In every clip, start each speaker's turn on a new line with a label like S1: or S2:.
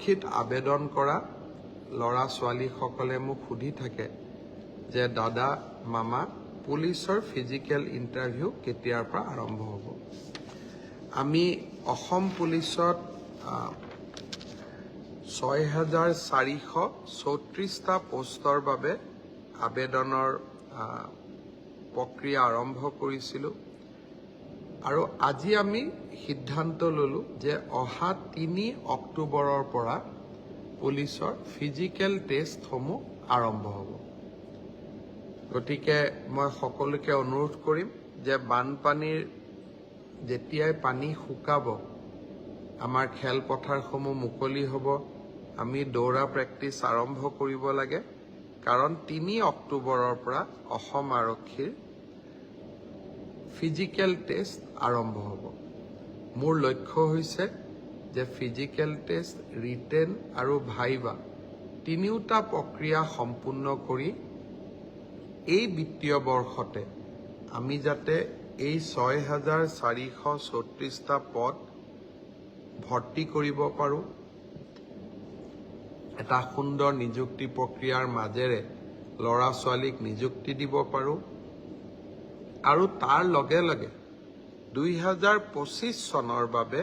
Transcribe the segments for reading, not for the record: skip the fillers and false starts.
S1: আৰক্ষীত আবেদন কৰা ল'ৰা ছোৱালীসকলে মোক সুধি থাকে যে দাদা মামা পুলিচৰ ফিজিকেল ইণ্টাৰভিউ কেতিয়াৰ পৰা আৰম্ভ হ'ব। আমি অসম পুলিচত 6,434টা পোষ্টৰ বাবে আবেদনৰ প্ৰক্ৰিয়া আৰম্ভ কৰিছিলোঁ আৰু আজি আমি সিদ্ধান্ত ল'লো যে অহা 3 অক্টোবৰৰ পৰা পুলিচৰ ফিজিকেল টেষ্টসমূহ আৰম্ভ হ'ব। গতিকে মই সকলোকে অনুৰোধ কৰিম যে বানপানীৰ যেতিয়াই পানী শুকাব আমাৰ খেলপথাৰসমূহ মুকলি হ'ব, আমি দৌৰা প্ৰেক্টিচ আৰম্ভ কৰিব লাগে, কাৰণ 3 অক্টোবৰৰ পৰা অসম আৰক্ষীৰ ফিজিকেল টেষ্ট আৰম্ভ হ'ব। মোৰ লক্ষ্য হৈছে যে ফিজিকেল টেষ্ট, ৰিটেন আৰু ভাইভা তিনিওটা প্ৰক্ৰিয়া সম্পূৰ্ণ কৰি এই বিত্তীয় বৰ্ষতে আমি যাতে এই 6,434টা পদ ভৰ্তি কৰিব পাৰোঁ, এটা সুন্দৰ নিযুক্তি প্ৰক্ৰিয়াৰ মাজেৰে ল'ৰা ছোৱালীক নিযুক্তি দিব পাৰোঁ আৰু তাৰ লগে লগে 2025 চনৰ বাবে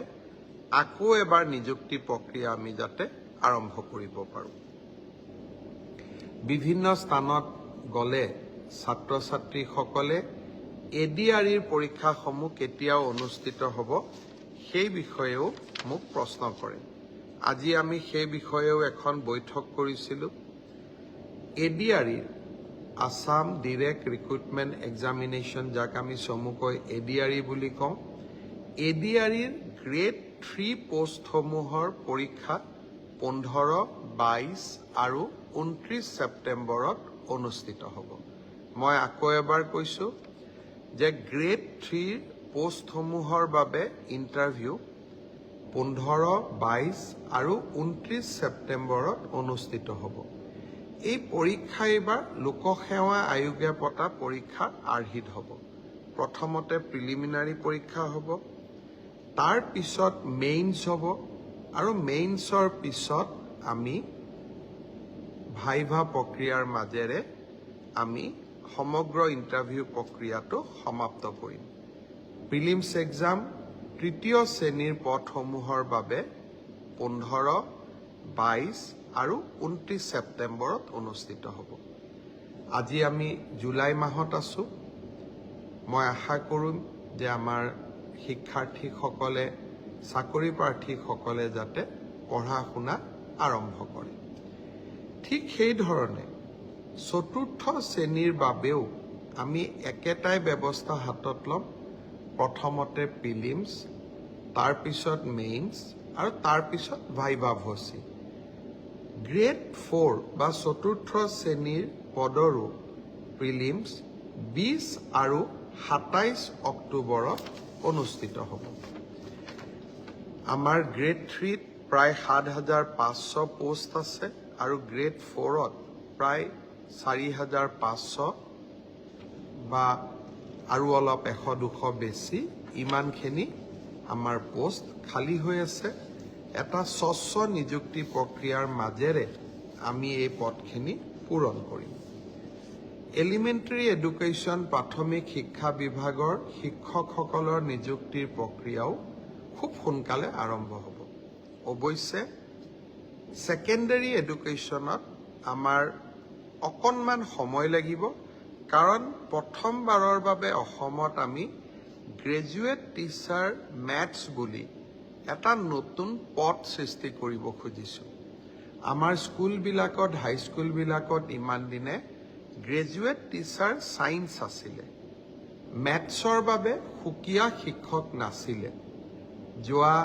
S1: আকৌ এবাৰ নিযুক্তি প্ৰক্ৰিয়া আমি যাতে আৰম্ভ কৰিব পাৰোঁ। বিভিন্ন স্থানত গ'লে ছাত্ৰ ছাত্ৰীসকলে ADREৰ পৰীক্ষাসমূহ কেতিয়া অনুষ্ঠিত হ'ব সেই বিষয়েও মোক প্ৰশ্ন কৰে। আজি আমি সেই বিষয়েও এখন বৈঠক কৰিছিলোঁ। ADREৰ আসাম ডিৰেক্ট ৰিক্ৰুটমেণ্ট এক্সামিনেশ্যন, যাক আমি চমুকৈ ADRE বুলি কওঁ, ADREৰ গ্ৰেড 3 পোষ্টসমূহৰ পৰীক্ষা 15, 22 আৰু 29 ছেপ্টেম্বৰত অনুষ্ঠিত হ'ব। মই আকৌ এবাৰ কৈছোঁ যে গ্ৰেড 3 পোষ্টসমূহৰ বাবে ইণ্টাৰভিউ 15, 22 আৰু 29 ছেপ্টেম্বৰত অনুষ্ঠিত হ'ব। এই পৰীক্ষা এইবাৰ লোকসেৱা আয়োগে পতা পৰীক্ষাৰ আৰ্হিত হ'ব। প্ৰথমতে প্ৰিলিমিনাৰী পৰীক্ষা হ'ব, তাৰ পিছত মেইনছ হ'ব আৰু মেইনছৰ পিছত আমি ভাইভা প্ৰক্ৰিয়াৰ মাজেৰে আমি সমগ্ৰ ইণ্টাৰভিউ প্ৰক্ৰিয়াটো সমাপ্ত কৰিম। প্ৰিলিমছ এক্সাম 3য় শ্ৰেণীৰ পদসমূহৰ বাবে 15, 22 আৰু 29 ছেপ্টেম্বৰত অনুষ্ঠিত হ'ব। আজি আমি জুলাই মাহত আছোঁ। মই আশা কৰিম যে আমাৰ শিক্ষাৰ্থীসকলে, চাকৰি প্ৰাৰ্থীসকলে যাতে পঢ়া শুনা আৰম্ভ কৰে। ঠিক সেইধৰণে 4ৰ্থ শ্ৰেণীৰ বাবেও আমি একেটাই ব্যৱস্থা হাতত ল'ম। প্ৰথমতে প্ৰিলিমছ, তাৰপিছত মেইনছ আৰু তাৰপিছত ভাইভা ভচি। গ্ৰেড 4 বা 4ৰ্থ শ্ৰেণীৰ পদৰো প্ৰিলিমছ 20 আৰু 27 অক্টোবৰত অনুষ্ঠিত হ'ব। আমাৰ গ্ৰেড 3ত প্ৰায় 7,500 পোষ্ট আছে আৰু গ্ৰেড 4ত প্ৰায় 4,500 বা আৰু অলপ 100-200 বেছি, ইমানখিনি আমাৰ পোষ্ট খালী হৈ আছে। এটা স্বচ্ছ নিযুক্তি প্ৰক্ৰিয়াৰ মাজেৰে আমি এই পদখিনি পূৰণ কৰিম। এলিমেণ্টাৰী এডুকেশ্যন প্ৰাথমিক শিক্ষা বিভাগৰ শিক্ষকসকলৰ নিযুক্তিৰ প্ৰক্ৰিয়াও খুব সোনকালে আৰম্ভ হ'ব। অৱশ্যে ছেকেণ্ডাৰী এডুকেশ্যনত আমাৰ অকণমান সময় লাগিব, কাৰণ প্ৰথমবাৰৰ বাবে অসমত আমি গ্ৰেজুৱেট টিচাৰ মেথছ বুলি এটা নতুন পদ সৃষ্টি কৰিব খুজিছোঁ। আমাৰ স্কুলবিলাকত, হাইস্কুলবিলাকত ইমান দিনে গ্ৰেজুৱেট টিচাৰ ছায়েন্স আছিলে, মেথছৰ বাবে সুকীয়া শিক্ষক নাছিলে। যোৱা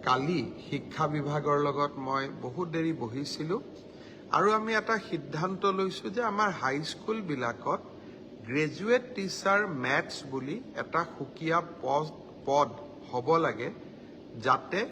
S1: কালি শিক্ষা বিভাগৰ লগত মই বহুত দেৰি বহিছিলোঁ আৰু আমি এটা সিদ্ধান্ত লৈছোঁ যে আমাৰ হাইস্কুলবিলাকত গ্ৰেজুৱেট টিচাৰ মেথছ বুলি এটা সুকীয়া পদ হ'ব লাগে, যাতে